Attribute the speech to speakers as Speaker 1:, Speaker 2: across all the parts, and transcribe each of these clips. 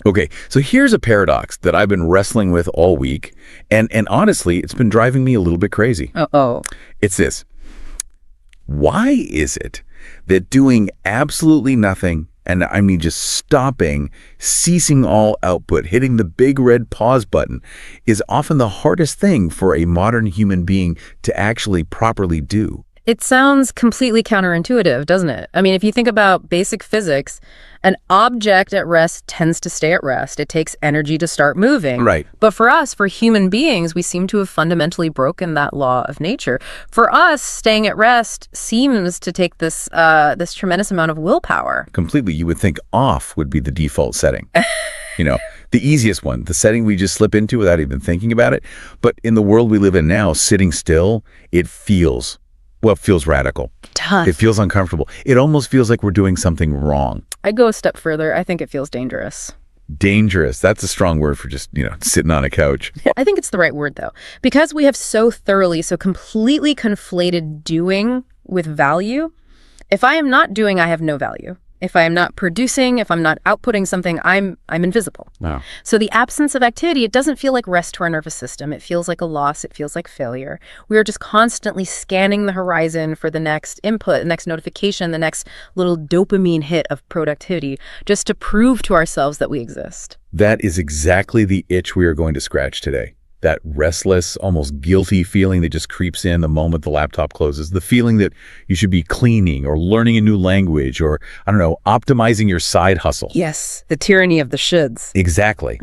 Speaker 1: Okay, so here's a paradox that I've been wrestling with all week, and honestly, it's been driving me a little bit crazy.
Speaker 2: Uh-oh.
Speaker 1: It's this. Why is it that doing absolutely nothing, and I mean just stopping, ceasing all output, hitting the big red pause button, is often the hardest thing for a modern human being to actually properly do?
Speaker 2: It sounds completely counterintuitive, doesn't it? I mean, if you think about basic physics, an object at rest tends to stay at rest. It takes energy to start moving.
Speaker 1: Right.
Speaker 2: But for us, for human beings, we seem to have fundamentally broken that law of nature. For us, staying at rest seems to take this tremendous amount of willpower.
Speaker 1: Completely. You would think off would be the default setting. The easiest one, the setting we just slip into without even thinking about it. But in the world we live in now, sitting still, it feels radical.
Speaker 2: Tough.
Speaker 1: It feels uncomfortable. It almost feels like we're doing something wrong.
Speaker 2: I'd go a step further. I think it feels dangerous.
Speaker 1: Dangerous. That's a strong word for just, sitting on a couch.
Speaker 2: I think it's the right word, though. Because we have so completely conflated doing with value. If I am not doing, I have no value. If I am not producing, if I'm not outputting something, I'm invisible.
Speaker 1: Wow.
Speaker 2: So the absence of activity, it doesn't feel like rest to our nervous system. It feels like a loss. It feels like failure. We are just constantly scanning the horizon for the next input, the next notification, the next little dopamine hit of productivity, just to prove to ourselves that we exist.
Speaker 1: That is exactly the itch we are going to scratch today. That restless, almost guilty feeling that just creeps in the moment the laptop closes. The feeling that you should be cleaning or learning a new language or, optimizing your side hustle.
Speaker 2: Yes, the tyranny of the shoulds.
Speaker 1: Exactly.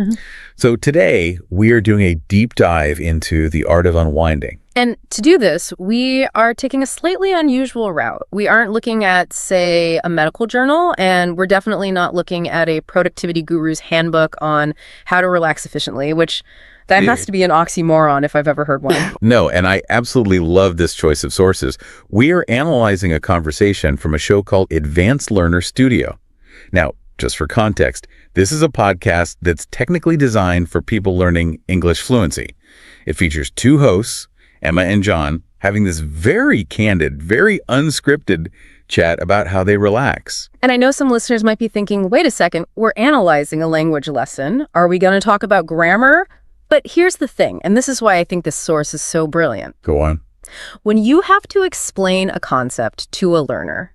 Speaker 1: So today, we are doing a deep dive into the art of unwinding.
Speaker 2: And to do this, we are taking a slightly unusual route. We aren't looking at, say, a medical journal, and we're definitely not looking at a productivity guru's handbook on how to relax efficiently, which that has to be an oxymoron if I've ever heard one.
Speaker 1: No, and I absolutely love this choice of sources. We are analyzing a conversation from a show called Advanced Learner Studio. Now, just for context, this is a podcast that's technically designed for people learning English fluency. It features two hosts, Emma and John, having this very candid, very unscripted chat about how they relax.
Speaker 2: And I know some listeners might be thinking, wait a second, we're analyzing a language lesson. Are we going to talk about grammar? But here's the thing, and this is why I think this source is so brilliant.
Speaker 1: Go on.
Speaker 2: When you have to explain a concept to a learner,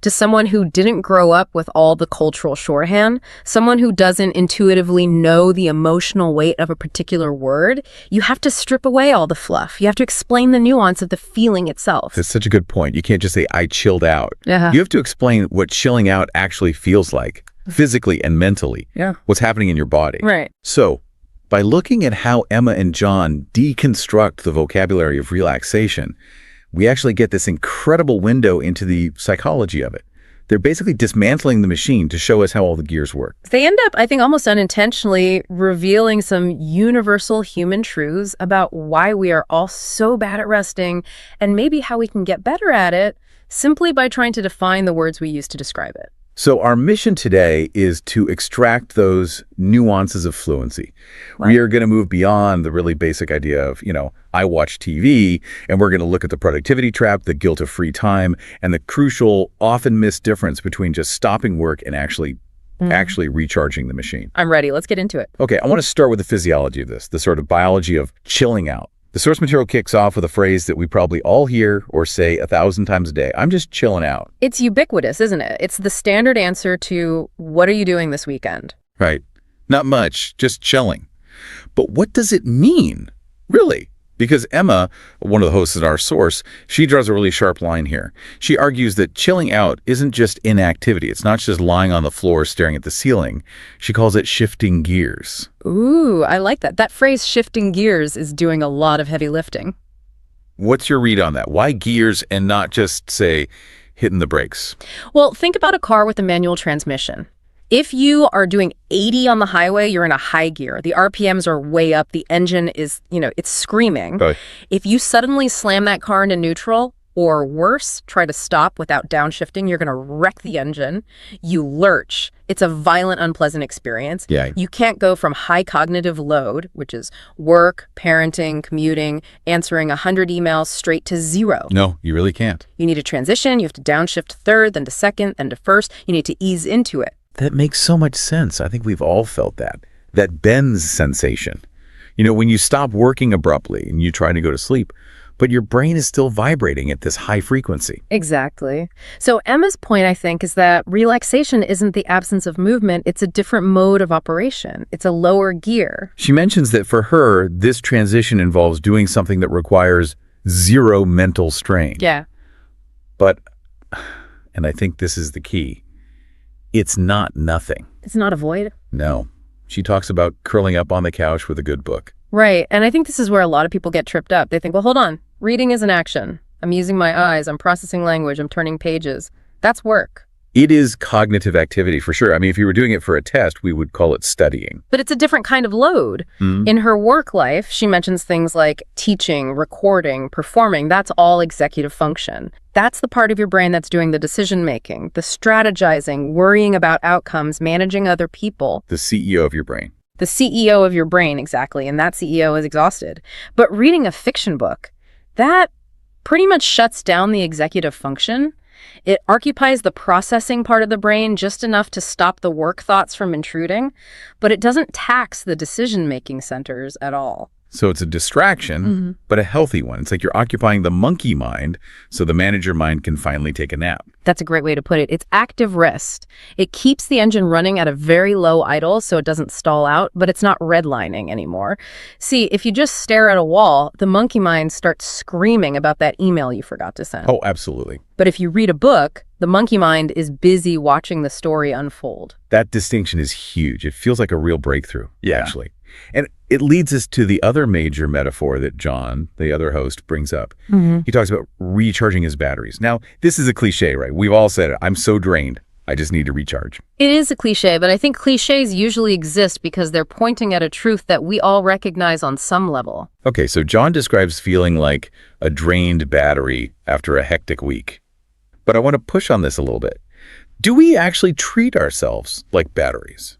Speaker 2: to someone who didn't grow up with all the cultural shorthand, someone who doesn't intuitively know the emotional weight of a particular word, you have to strip away all the fluff. You have to explain the nuance of the feeling itself.
Speaker 1: That's such a good point. You can't just say, I chilled out.
Speaker 2: Yeah.
Speaker 1: You have to explain what chilling out actually feels like, physically and mentally.
Speaker 2: Yeah.
Speaker 1: What's happening in your body.
Speaker 2: Right.
Speaker 1: So, by looking at how Emma and John deconstruct the vocabulary of relaxation, we actually get this incredible window into the psychology of it. They're basically dismantling the machine to show us how all the gears work.
Speaker 2: They end up, I think, almost unintentionally revealing some universal human truths about why we are all so bad at resting and maybe how we can get better at it simply by trying to define the words we use to describe it.
Speaker 1: So our mission today is to extract those nuances of fluency.
Speaker 2: Wow.
Speaker 1: We are going to move beyond the really basic idea of, I watch TV, and we're going to look at the productivity trap, the guilt of free time, and the crucial, often missed difference between just stopping work and actually recharging the machine.
Speaker 2: I'm ready. Let's get into it.
Speaker 1: Okay, I want to start with the physiology of this, the sort of biology of chilling out. The source material kicks off with a phrase that we probably all hear or say 1,000 times a day. I'm just chilling out.
Speaker 2: It's ubiquitous, isn't it? It's the standard answer to, what are you doing this weekend?
Speaker 1: Right. Not much, just chilling. But what does it mean, really? Because Emma, one of the hosts at our source, she draws a really sharp line here. She argues that chilling out isn't just inactivity. It's not just lying on the floor staring at the ceiling. She calls it shifting gears.
Speaker 2: Ooh, I like that. That phrase, shifting gears, is doing a lot of heavy lifting.
Speaker 1: What's your read on that? Why gears and not just, say, hitting the brakes?
Speaker 2: Well, think about a car with a manual transmission. If you are doing 80 on the highway, you're in a high gear. The RPMs are way up. The engine is, it's screaming.
Speaker 1: Right.
Speaker 2: If you suddenly slam that car into neutral, or worse, try to stop without downshifting, you're going to wreck the engine. You lurch. It's a violent, unpleasant experience.
Speaker 1: Yeah.
Speaker 2: You can't go from high cognitive load, which is work, parenting, commuting, answering 100 emails, straight to zero.
Speaker 1: No, you really can't.
Speaker 2: You need to transition. You have to downshift to third, then to second, then to first. You need to ease into it.
Speaker 1: That makes so much sense. I think we've all felt that. That bends sensation. When you stop working abruptly and you try to go to sleep, but your brain is still vibrating at this high frequency.
Speaker 2: Exactly. So Emma's point, I think, is that relaxation isn't the absence of movement. It's a different mode of operation. It's a lower gear.
Speaker 1: She mentions that for her, this transition involves doing something that requires zero mental strain.
Speaker 2: Yeah.
Speaker 1: But, and I think this is the key, it's not nothing.
Speaker 2: It's not a void.
Speaker 1: No. She talks about curling up on the couch with a good book.
Speaker 2: Right. And I think this is where a lot of people get tripped up. They think, well, hold on. Reading is an action. I'm using my eyes. I'm processing language. I'm turning pages. That's work.
Speaker 1: It is cognitive activity for sure. I mean, if you were doing it for a test, we would call it studying.
Speaker 2: But it's a different kind of load. In her work life, she mentions things like teaching, recording, performing. That's all executive function. That's the part of your brain that's doing the decision-making, the strategizing, worrying about outcomes, managing other people.
Speaker 1: The CEO of your brain.
Speaker 2: The CEO of your brain, exactly. And that CEO is exhausted. But reading a fiction book, that pretty much shuts down the executive function. It occupies the processing part of the brain just enough to stop the work thoughts from intruding, but it doesn't tax the decision-making centers at all.
Speaker 1: So it's a distraction, but a healthy one. It's like you're occupying the monkey mind so the manager mind can finally take a nap.
Speaker 2: That's a great way to put it. It's active rest. It keeps the engine running at a very low idle so it doesn't stall out, but it's not redlining anymore. See, if you just stare at a wall, the monkey mind starts screaming about that email you forgot to send.
Speaker 1: Oh, absolutely.
Speaker 2: But if you read a book, the monkey mind is busy watching the story unfold.
Speaker 1: That distinction is huge. It feels like a real breakthrough, actually. And it leads us to the other major metaphor that John, the other host, brings up. He talks about recharging his batteries. Now, this is a cliche, right? We've all said it. I'm so drained. I just need to recharge.
Speaker 2: It is a cliche, but I think cliches usually exist because they're pointing at a truth that we all recognize on some level.
Speaker 1: Okay, so John describes feeling like a drained battery after a hectic week. But I want to push on this a little bit. Do we actually treat ourselves like batteries?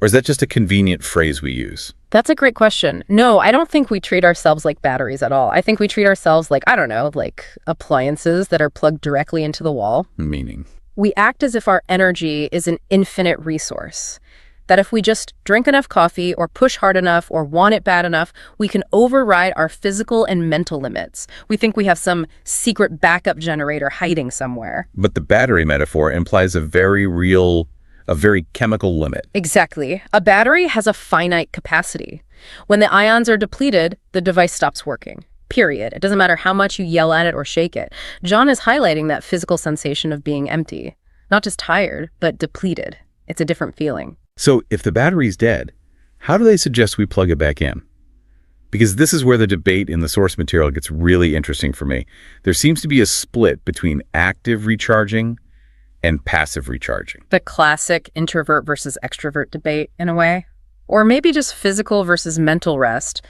Speaker 1: Or is that just a convenient phrase we use?
Speaker 2: That's a great question. No, I don't think we treat ourselves like batteries at all. I think we treat ourselves like, I don't know, like appliances that are plugged directly into the wall.
Speaker 1: Meaning?
Speaker 2: We act as if our energy is an infinite resource. That if we just drink enough coffee or push hard enough or want it bad enough, we can override our physical and mental limits. We think we have some secret backup generator hiding somewhere.
Speaker 1: But the battery metaphor implies a very chemical limit.
Speaker 2: Exactly. A battery has a finite capacity. When the ions are depleted, the device stops working. Period. It doesn't matter how much you yell at it or shake it. John is highlighting that physical sensation of being empty. Not just tired, but depleted. It's a different feeling.
Speaker 1: So if the battery's dead, how do they suggest we plug it back in? Because this is where the debate in the source material gets really interesting for me. There seems to be a split between active recharging and passive recharging.
Speaker 2: The classic introvert versus extrovert debate, in a way. Or maybe just physical versus mental rest.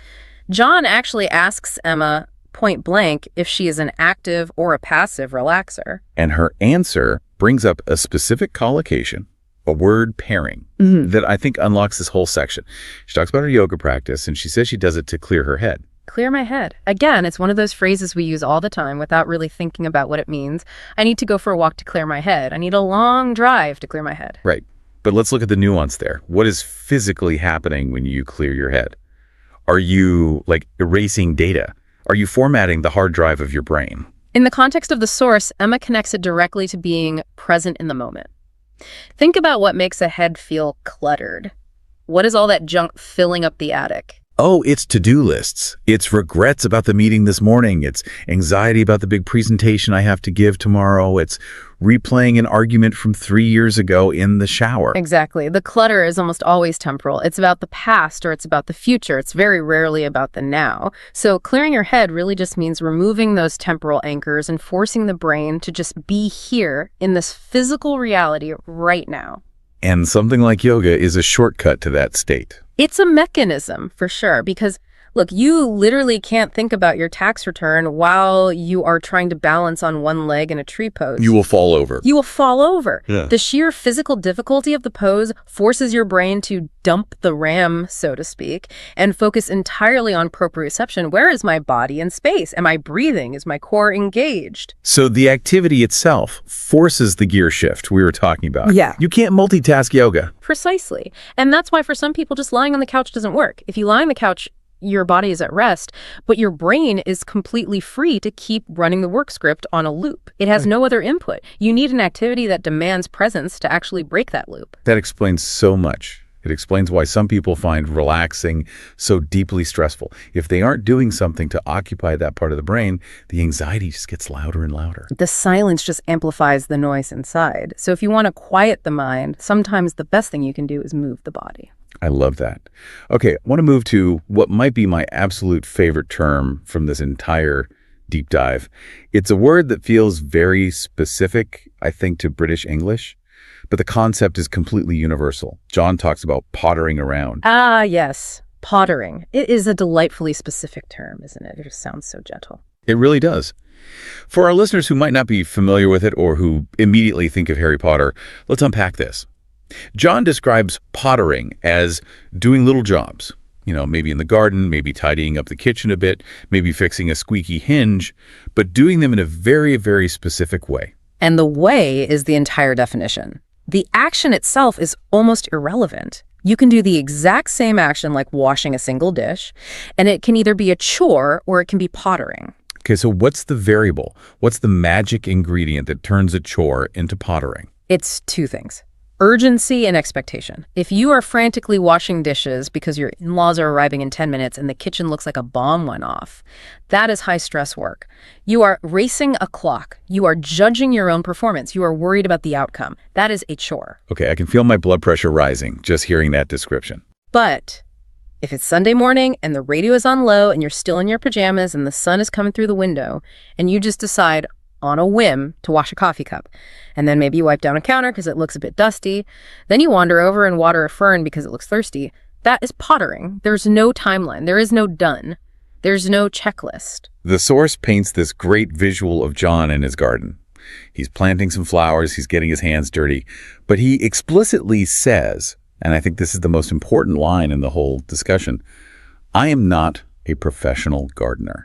Speaker 2: John actually asks Emma point blank if she is an active or a passive relaxer.
Speaker 1: And her answer brings up a specific collocation, a word pairing, that I think unlocks this whole section. She talks about her yoga practice, and she says she does it to clear her head.
Speaker 2: Clear my head. Again, it's one of those phrases we use all the time without really thinking about what it means. I need to go for a walk to clear my head. I need a long drive to clear my head.
Speaker 1: Right. But let's look at the nuance there. What is physically happening when you clear your head? Are you, like, erasing data? Are you formatting the hard drive of your brain?
Speaker 2: In the context of the source, Emma connects it directly to being present in the moment. Think about what makes a head feel cluttered. What is all that junk filling up the attic?
Speaker 1: Oh, it's to-do lists. It's regrets about the meeting this morning. It's anxiety about the big presentation I have to give tomorrow. It's replaying an argument from 3 years ago in the shower.
Speaker 2: Exactly. The clutter is almost always temporal. It's about the past or it's about the future. It's very rarely about the now. So clearing your head really just means removing those temporal anchors and forcing the brain to just be here in this physical reality right now.
Speaker 1: And something like yoga is a shortcut to that state.
Speaker 2: It's a mechanism, for sure, because Look, you literally can't think about your tax return while you are trying to balance on one leg in a tree pose.
Speaker 1: You will fall over.
Speaker 2: You will fall over.
Speaker 1: Yeah.
Speaker 2: The sheer physical difficulty of the pose forces your brain to dump the RAM, so to speak, and focus entirely on proprioception. Where is my body in space? Am I breathing? Is my core engaged?
Speaker 1: So the activity itself forces the gear shift we were talking about.
Speaker 2: Yeah.
Speaker 1: You can't multitask yoga.
Speaker 2: Precisely. And that's why for some people just lying on the couch doesn't work. If you lie on the couch, your body is at rest, but your brain is completely free to keep running the work script on a loop. It has no other input. You need an activity that demands presence to actually break that loop.
Speaker 1: That explains so much. It explains why some people find relaxing so deeply stressful. If they aren't doing something to occupy that part of the brain, the anxiety just gets louder and louder.
Speaker 2: The silence just amplifies the noise inside. So if you want to quiet the mind, sometimes the best thing you can do is move the body.
Speaker 1: I love that. Okay, I want to move to what might be my absolute favorite term from this entire deep dive. It's a word that feels very specific, I think, to British English, but the concept is completely universal. John talks about pottering around.
Speaker 2: Ah, yes, pottering. It is a delightfully specific term, isn't it? It just sounds so gentle.
Speaker 1: It really does. For our listeners who might not be familiar with it or who immediately think of Harry Potter, let's unpack this. John describes pottering as doing little jobs, maybe in the garden, maybe tidying up the kitchen a bit, maybe fixing a squeaky hinge, but doing them in a very, very specific way.
Speaker 2: And the way is the entire definition. The action itself is almost irrelevant. You can do the exact same action like washing a single dish, and it can either be a chore or it can be pottering.
Speaker 1: Okay, so what's the variable? What's the magic ingredient that turns a chore into pottering?
Speaker 2: It's two things. Urgency and expectation. If you are frantically washing dishes because your in-laws are arriving in 10 minutes and the kitchen looks like a bomb went off, that is high-stress work. You are racing a clock. You are judging your own performance. You are worried about the outcome. That is a chore.
Speaker 1: Okay, I can feel my blood pressure rising just hearing that description.
Speaker 2: But if it's Sunday morning and the radio is on low and you're still in your pajamas and the sun is coming through the window and you just decide on a whim to wash a coffee cup, and then maybe you wipe down a counter because it looks a bit dusty, then you wander over and water a fern because it looks thirsty, that is pottering. There's no timeline. There is no done. There's no checklist.
Speaker 1: The source paints this great visual of John in his garden. He's planting some flowers, he's getting his hands dirty, but he explicitly says, and I think this is the most important line in the whole discussion, I am not a professional gardener.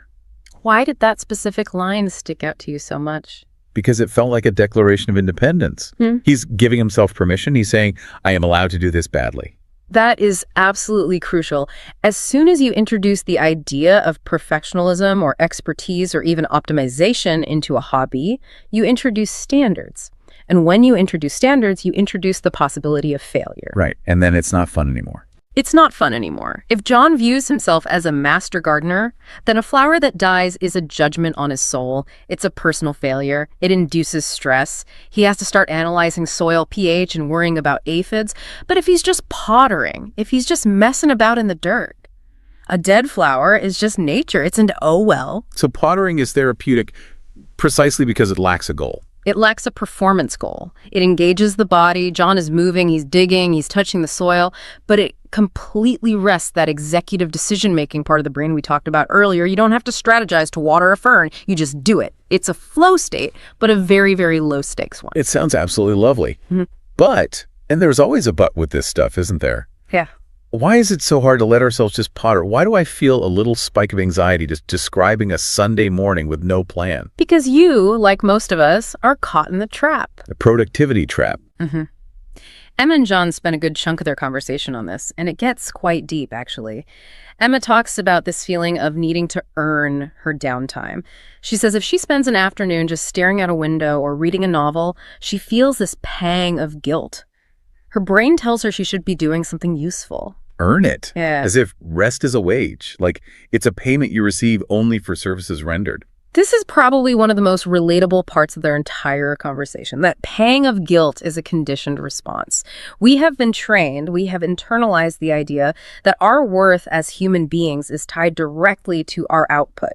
Speaker 2: Why did that specific line stick out to you so much?
Speaker 1: Because it felt like a declaration of independence. He's giving himself permission. He's saying, I am allowed to do this badly.
Speaker 2: That is absolutely crucial. As soon as you introduce the idea of professionalism or expertise or even optimization into a hobby, you introduce standards. And when you introduce standards, you introduce the possibility of failure.
Speaker 1: Right. And then it's not fun anymore.
Speaker 2: It's not fun anymore. If John views himself as a master gardener, then a flower that dies is a judgment on his soul. It's a personal failure. It induces stress. He has to start analyzing soil pH and worrying about aphids. But if he's just pottering, if he's just messing about in the dirt, a dead flower is just nature. It's an oh well.
Speaker 1: So pottering is therapeutic precisely because it lacks a goal.
Speaker 2: It lacks a performance goal. It engages the body. John is moving, he's digging, he's touching the soil, but it completely rests that executive decision-making part of the brain we talked about earlier. You don't have to strategize to water a fern. You just do it. It's a flow state, but a very, very low-stakes one.
Speaker 1: It sounds absolutely lovely. But, and there's always a but with this stuff, isn't there?
Speaker 2: Yeah.
Speaker 1: Why is it so hard to let ourselves just potter? Why do I feel a little spike of anxiety just describing a Sunday morning with no plan?
Speaker 2: Because you, like most of us, are caught in the trap.
Speaker 1: The productivity trap.
Speaker 2: Emma and John spent a good chunk of their conversation on this, and it gets quite deep, actually. Emma talks about this feeling of needing to earn her downtime. She says if she spends an afternoon just staring out a window or reading a novel, she feels this pang of guilt. Her brain tells her she should be doing something useful.
Speaker 1: Earn it.
Speaker 2: Yeah.
Speaker 1: As if rest is a wage. Like it's a payment you receive only for services rendered.
Speaker 2: This is probably one of the most relatable parts of their entire conversation. That pang of guilt is a conditioned response. We have been trained, we have internalized the idea that our worth as human beings is tied directly to our output.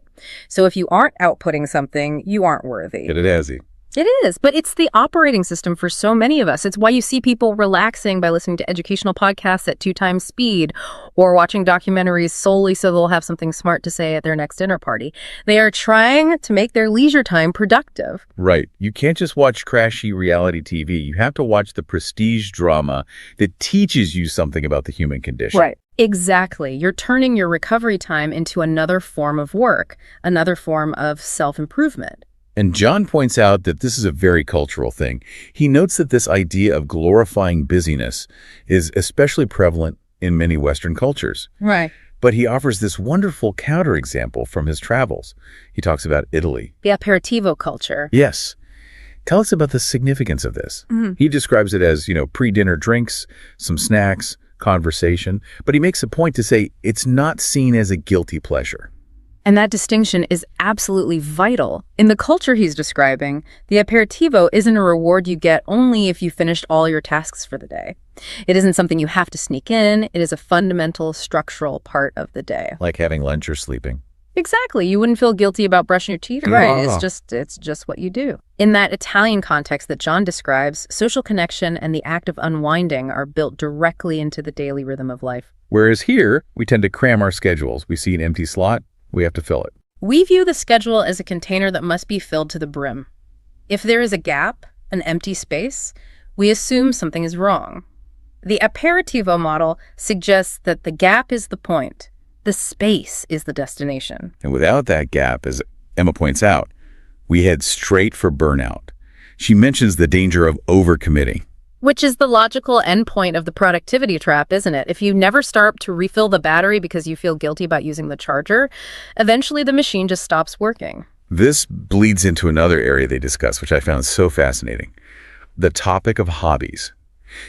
Speaker 2: So if you aren't outputting something, you aren't worthy.
Speaker 1: Get it, Azzy.
Speaker 2: It is, but it's the operating system for so many of us. It's why you see people relaxing by listening to educational podcasts at 2 times speed or watching documentaries solely so they'll have something smart to say at their next dinner party. They are trying to make their leisure time productive.
Speaker 1: Right. You can't just watch trashy reality TV. You have to watch the prestige drama that teaches you something about the human condition.
Speaker 2: Right. Exactly. You're turning your recovery time into another form of work, another form of self-improvement.
Speaker 1: And John points out that this is a very cultural thing. He notes that this idea of glorifying busyness is especially prevalent in many Western cultures.
Speaker 2: Right.
Speaker 1: But he offers this wonderful counterexample from his travels. He talks about Italy.
Speaker 2: The aperitivo culture.
Speaker 1: Yes. Tell us about the significance of this. He describes it as, pre-dinner drinks, some snacks, conversation. But he makes a point to say it's not seen as a guilty pleasure.
Speaker 2: And that distinction is absolutely vital. In the culture he's describing, the aperitivo isn't a reward you get only if you finished all your tasks for the day. It isn't something you have to sneak in. It is a fundamental structural part of the day.
Speaker 1: Like having lunch or sleeping.
Speaker 2: Exactly. You wouldn't feel guilty about brushing your teeth. Right. It's just what you do. In that Italian context that John describes, social connection and the act of unwinding are built directly into the daily rhythm of life.
Speaker 1: Whereas here, we tend to cram our schedules. We see an empty slot. We have to fill it.
Speaker 2: We view the schedule as a container that must be filled to the brim. If there is a gap, an empty space, we assume something is wrong. The aperitivo model suggests that the gap is the point. The space is the destination.
Speaker 1: And without that gap, as Emma points out, we head straight for burnout. She mentions the danger of overcommitting.
Speaker 2: Which is the logical endpoint of the productivity trap, isn't it? If you never start to refill the battery because you feel guilty about using the charger, eventually the machine just stops working.
Speaker 1: This bleeds into another area they discuss, which I found so fascinating. The topic of hobbies.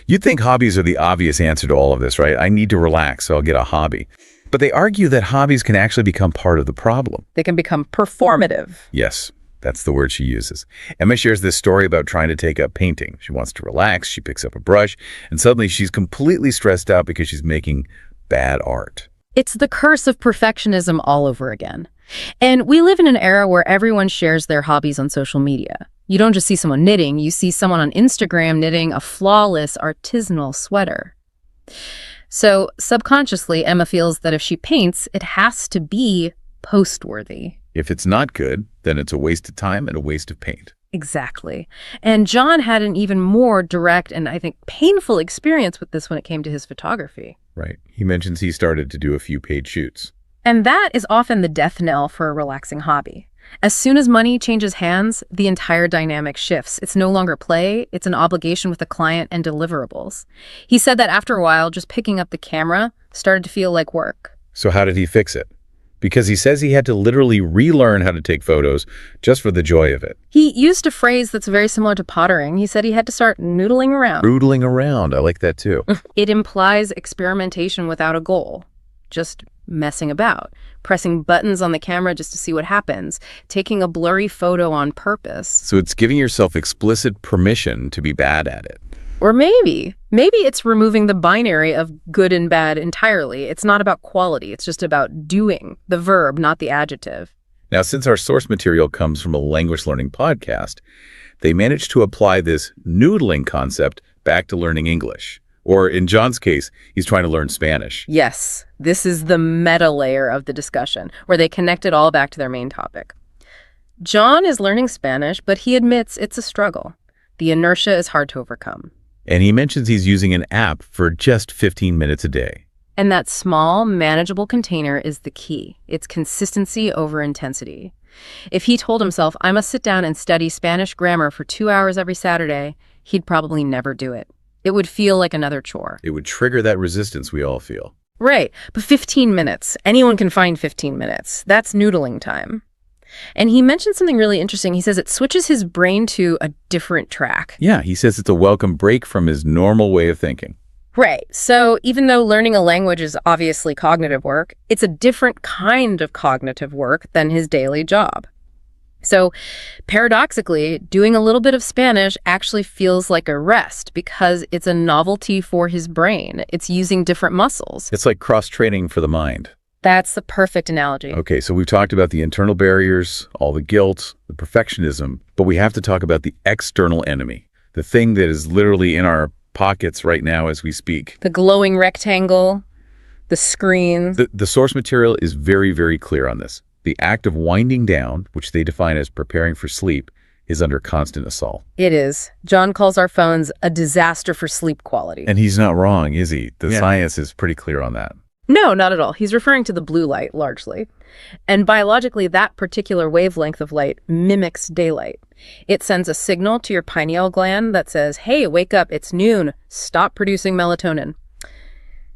Speaker 1: You'd think hobbies are the obvious answer to all of this, right? I need to relax, so I'll get a hobby. But they argue that hobbies can actually become part of the problem.
Speaker 2: They can become performative.
Speaker 1: Yes. That's the word she uses. Emma shares this story about trying to take up painting. She wants to relax, she picks up a brush, and suddenly she's completely stressed out because she's making bad art.
Speaker 2: It's the curse of perfectionism all over again. And we live in an era where everyone shares their hobbies on social media. You don't just see someone knitting, you see someone on Instagram knitting a flawless artisanal sweater. So subconsciously, Emma feels that if she paints, it has to be post-worthy.
Speaker 1: If it's not good, then it's a waste of time and a waste of paint.
Speaker 2: Exactly. And John had an even more direct and I think painful experience with this when it came to his photography.
Speaker 1: Right. He mentions he started to do a few paid shoots.
Speaker 2: And that is often the death knell for a relaxing hobby. As soon as money changes hands, the entire dynamic shifts. It's no longer play, it's an obligation with the client and deliverables. He said that after a while, just picking up the camera started to feel like work.
Speaker 1: So how did he fix it? Because he says he had to literally relearn how to take photos just for the joy of it.
Speaker 2: He used a phrase that's very similar to pottering. He said he had to start noodling around.
Speaker 1: Noodling around. I like that too.
Speaker 2: It implies experimentation without a goal. Just messing about. Pressing buttons on the camera just to see what happens. Taking a blurry photo on purpose.
Speaker 1: So it's giving yourself explicit permission to be bad at it.
Speaker 2: Or maybe it's removing the binary of good and bad entirely. It's not about quality. It's just about doing, the verb, not the adjective.
Speaker 1: Now, since our source material comes from a language learning podcast, they managed to apply this noodling concept back to learning English. Or in John's case, he's trying to learn Spanish.
Speaker 2: Yes, this is the meta layer of the discussion, where they connect it all back to their main topic. John is learning Spanish, but he admits it's a struggle. The inertia is hard to overcome.
Speaker 1: And he mentions he's using an app for just 15 minutes a day.
Speaker 2: And that small, manageable container is the key. It's consistency over intensity. If he told himself, I must sit down and study Spanish grammar for 2 hours every Saturday, he'd probably never do it. It would feel like another chore.
Speaker 1: It would trigger that resistance we all feel.
Speaker 2: Right, but 15 minutes. Anyone can find 15 minutes. That's noodling time. And he mentioned something really interesting. He says it switches his brain to a different track.
Speaker 1: Yeah, he says it's a welcome break from his normal way of thinking.
Speaker 2: Right. So even though learning a language is obviously cognitive work, it's a different kind of cognitive work than his daily job. So paradoxically, doing a little bit of Spanish actually feels like a rest because it's a novelty for his brain. It's using different muscles.
Speaker 1: It's like cross-training for the mind.
Speaker 2: That's the perfect analogy.
Speaker 1: Okay, so we've talked about the internal barriers, all the guilt, the perfectionism, but we have to talk about the external enemy, the thing that is literally in our pockets right now as we speak.
Speaker 2: The glowing rectangle, the screen.
Speaker 1: The source material is very, very clear on this. The act of winding down, which they define as preparing for sleep, is under constant assault.
Speaker 2: It is. John calls our phones a disaster for sleep quality.
Speaker 1: And he's not wrong, is he? The science is pretty clear on that.
Speaker 2: No, not at all. He's referring to the blue light, largely. And biologically, that particular wavelength of light mimics daylight. It sends a signal to your pineal gland that says, hey, wake up, it's noon, stop producing melatonin.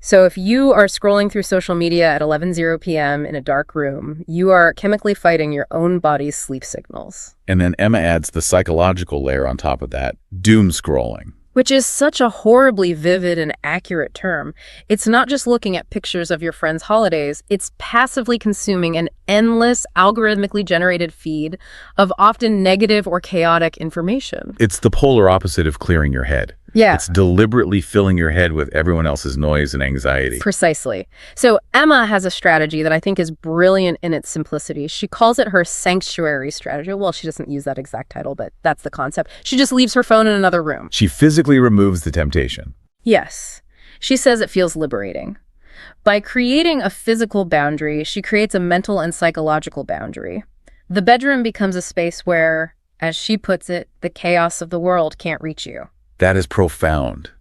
Speaker 2: So if you are scrolling through social media at 11:00 p.m. in a dark room, you are chemically fighting your own body's sleep signals.
Speaker 1: And then Emma adds the psychological layer on top of that, doom scrolling.
Speaker 2: Which is such a horribly vivid and accurate term. It's not just looking at pictures of your friends' holidays, it's passively consuming an endless, algorithmically generated feed of often negative or chaotic information.
Speaker 1: It's the polar opposite of clearing your head.
Speaker 2: Yeah.
Speaker 1: It's deliberately filling your head with everyone else's noise and anxiety.
Speaker 2: Precisely. So Emma has a strategy that I think is brilliant in its simplicity. She calls it her sanctuary strategy. Well, she doesn't use that exact title, but that's the concept. She just leaves her phone in another room.
Speaker 1: She physically removes the temptation.
Speaker 2: Yes. She says it feels liberating. By creating a physical boundary, she creates a mental and psychological boundary. The bedroom becomes a space where, as she puts it, the chaos of the world can't reach you.
Speaker 1: That is profound.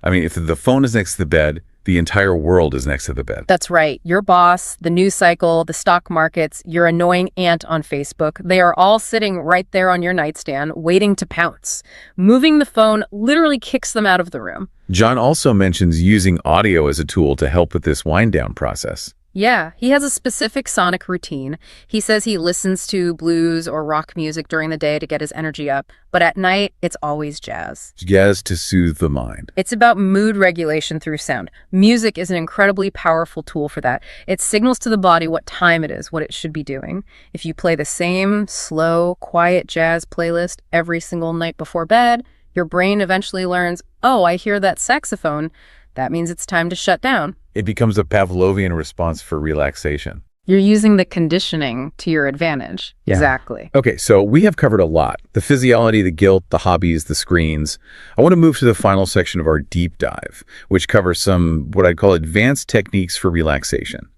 Speaker 1: I mean, if the phone is next to the bed, the entire world is next to the bed.
Speaker 2: That's right. Your boss, the news cycle, the stock markets, your annoying aunt on Facebook, they are all sitting right there on your nightstand, waiting to pounce. Moving the phone literally kicks them out of the room.
Speaker 1: John also mentions using audio as a tool to help with this wind-down process.
Speaker 2: Yeah, he has a specific sonic routine. He says he listens to blues or rock music during the day to get his energy up, but at night, it's always jazz.
Speaker 1: Jazz to soothe the mind.
Speaker 2: It's about mood regulation through sound. Music is an incredibly powerful tool for that. It signals to the body what time it is, what it should be doing. If you play the same slow, quiet jazz playlist every single night before bed, your brain eventually learns, oh, I hear that saxophone. That means it's time to shut down.
Speaker 1: It becomes a Pavlovian response for relaxation.
Speaker 2: You're using the conditioning to your advantage.
Speaker 1: Yeah.
Speaker 2: Exactly.
Speaker 1: Okay, so we have covered a lot. The physiology, the guilt, the hobbies, the screens. I want to move to the final section of our deep dive, which covers some what I'd call advanced techniques for relaxation.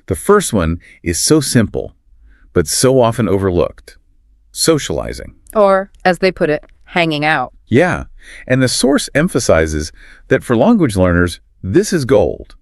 Speaker 1: The first one is so simple, but so often overlooked. Socializing.
Speaker 2: Or, as they put it, hanging out.
Speaker 1: Yeah, and the source emphasizes that for language learners, this is gold.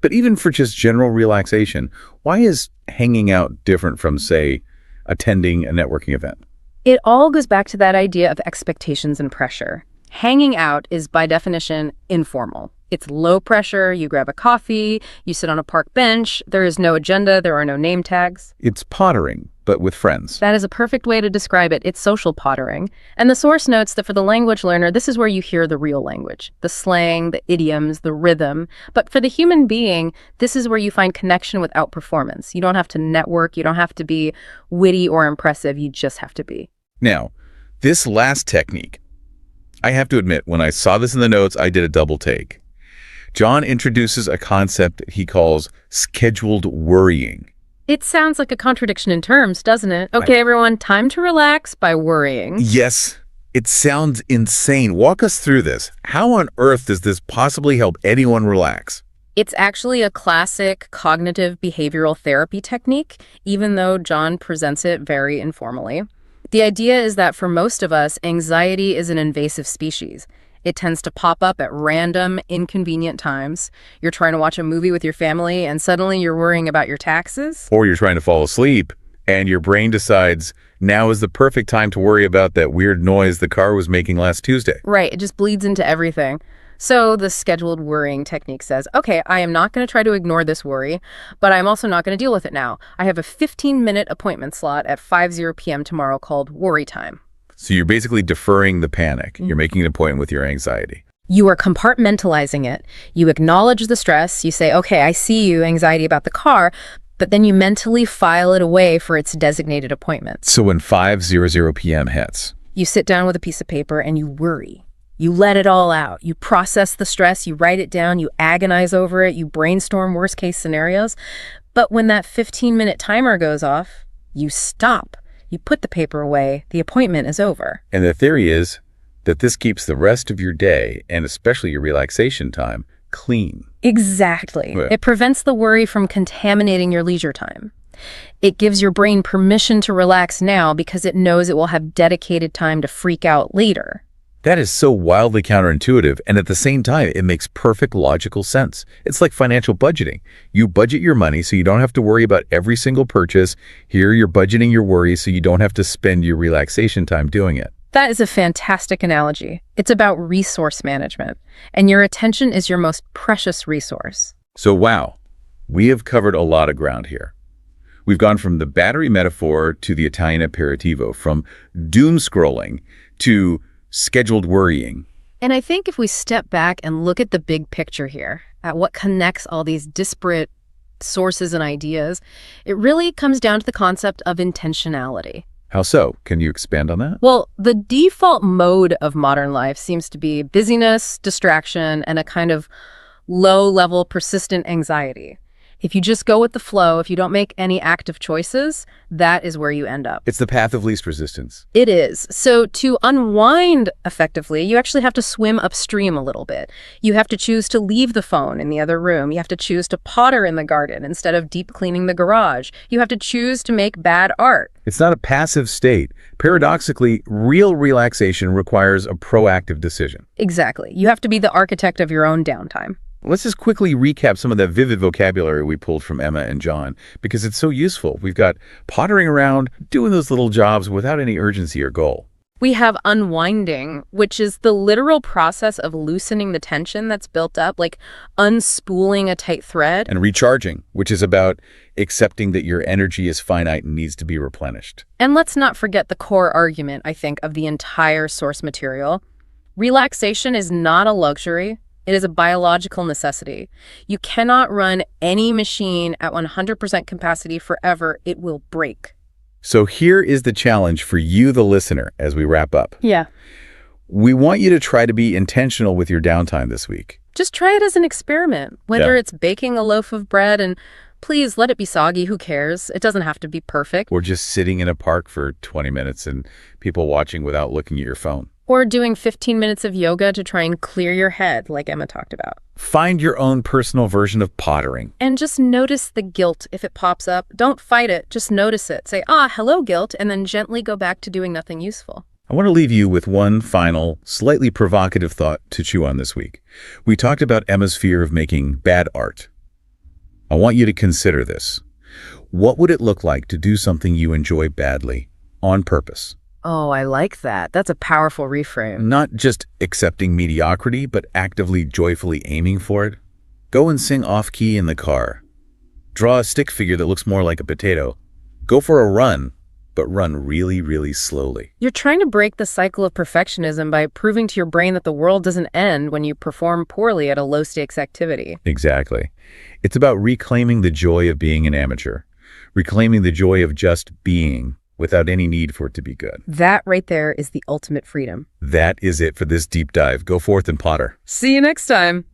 Speaker 1: But even for just general relaxation, why is hanging out different from, say, attending a networking event?
Speaker 2: It all goes back to that idea of expectations and pressure. Hanging out is, by definition, informal. It's low pressure, you grab a coffee, you sit on a park bench, there is no agenda, there are no name tags.
Speaker 1: It's pottering, but with friends.
Speaker 2: That is a perfect way to describe it. It's social pottering. And the source notes that for the language learner, this is where you hear the real language, the slang, the idioms, the rhythm. But for the human being, this is where you find connection without performance. You don't have to network, you don't have to be witty or impressive, you just have to be.
Speaker 1: Now, this last technique, I have to admit, when I saw this in the notes, I did a double take. John introduces a concept he calls scheduled worrying.
Speaker 2: It sounds like a contradiction in terms, doesn't it? Okay, everyone, time to relax by worrying.
Speaker 1: Yes, it sounds insane. Walk us through this. How on earth does this possibly help anyone relax?
Speaker 2: It's actually a classic cognitive behavioral therapy technique, even though John presents it very informally. The idea is that for most of us, anxiety is an invasive species. It tends to pop up at random, inconvenient times. You're trying to watch a movie with your family and suddenly you're worrying about your taxes.
Speaker 1: Or you're trying to fall asleep and your brain decides now is the perfect time to worry about that weird noise the car was making last Tuesday.
Speaker 2: Right, it just bleeds into everything. So the scheduled worrying technique says, okay, I am not going to try to ignore this worry, but I'm also not going to deal with it now. I have a 15-minute appointment slot at 5:00 p.m. tomorrow called worry time.
Speaker 1: So you're basically deferring the panic. You're making an appointment with your anxiety.
Speaker 2: You are compartmentalizing it. You acknowledge the stress. You say, okay, I see you, anxiety about the car, but then you mentally file it away for its designated appointment.
Speaker 1: So when 5:00 p.m. hits,
Speaker 2: you sit down with a piece of paper and you worry. You let it all out. You process the stress, you write it down, you agonize over it, you brainstorm worst-case scenarios. But when that 15-minute timer goes off, you stop. You put the paper away. The appointment is over.
Speaker 1: And the theory is that this keeps the rest of your day, and especially your relaxation time, clean.
Speaker 2: Exactly.
Speaker 1: Yeah.
Speaker 2: It prevents the worry from contaminating your leisure time. It gives your brain permission to relax now because it knows it will have dedicated time to freak out later.
Speaker 1: That is so wildly counterintuitive, and at the same time, it makes perfect logical sense. It's like financial budgeting. You budget your money so you don't have to worry about every single purchase. Here, you're budgeting your worries so you don't have to spend your relaxation time doing it.
Speaker 2: That is a fantastic analogy. It's about resource management, and your attention is your most precious resource.
Speaker 1: So wow, we have covered a lot of ground here. We've gone from the battery metaphor to the Italian aperitivo, from doom scrolling to scheduled worrying.
Speaker 2: And I think if we step back and look at the big picture here, at what connects all these disparate sources and ideas, it really comes down to the concept of intentionality.
Speaker 1: How so? Can you expand on that?
Speaker 2: Well, the default mode of modern life seems to be busyness, distraction, and a kind of low-level persistent anxiety. If you just go with the flow, if you don't make any active choices, that is where you end up.
Speaker 1: It's the path of least resistance.
Speaker 2: It is. So to unwind effectively, you actually have to swim upstream a little bit. You have to choose to leave the phone in the other room. You have to choose to potter in the garden instead of deep cleaning the garage. You have to choose to make bad art.
Speaker 1: It's not a passive state. Paradoxically, real relaxation requires a proactive decision.
Speaker 2: Exactly. You have to be the architect of your own downtime.
Speaker 1: Let's just quickly recap some of that vivid vocabulary we pulled from Emma and John, because it's so useful. We've got pottering around, doing those little jobs without any urgency or goal.
Speaker 2: We have unwinding, which is the literal process of loosening the tension that's built up, like unspooling a tight thread.
Speaker 1: And recharging, which is about accepting that your energy is finite and needs to be replenished.
Speaker 2: And let's not forget the core argument, I think, of the entire source material. Relaxation is not a luxury. It is a biological necessity. You cannot run any machine at 100% capacity forever. It will break.
Speaker 1: So here is the challenge for you, the listener, as we wrap up.
Speaker 2: Yeah.
Speaker 1: We want you to try to be intentional with your downtime this week.
Speaker 2: Just try it as an experiment, whether it's baking a loaf of bread, and please let it be soggy. Who cares? It doesn't have to be perfect.
Speaker 1: Or just sitting in a park for 20 minutes and people watching without looking at your phone.
Speaker 2: Or doing 15 minutes of yoga to try and clear your head, like Emma talked about.
Speaker 1: Find your own personal version of pottering.
Speaker 2: And just notice the guilt if it pops up. Don't fight it. Just notice it. Say, hello, guilt, and then gently go back to doing nothing useful.
Speaker 1: I want to leave you with one final, slightly provocative thought to chew on this week. We talked about Emma's fear of making bad art. I want you to consider this. What would it look like to do something you enjoy badly, on purpose?
Speaker 2: Oh, I like that. That's a powerful reframe.
Speaker 1: Not just accepting mediocrity, but actively, joyfully aiming for it. Go and sing off-key in the car. Draw a stick figure that looks more like a potato. Go for a run, but run really, really slowly.
Speaker 2: You're trying to break the cycle of perfectionism by proving to your brain that the world doesn't end when you perform poorly at a low-stakes activity.
Speaker 1: Exactly. It's about reclaiming the joy of being an amateur. Reclaiming the joy of just being, without any need for it to be good.
Speaker 2: That right there is the ultimate freedom.
Speaker 1: That is it for this deep dive. Go forth and potter.
Speaker 2: See you next time.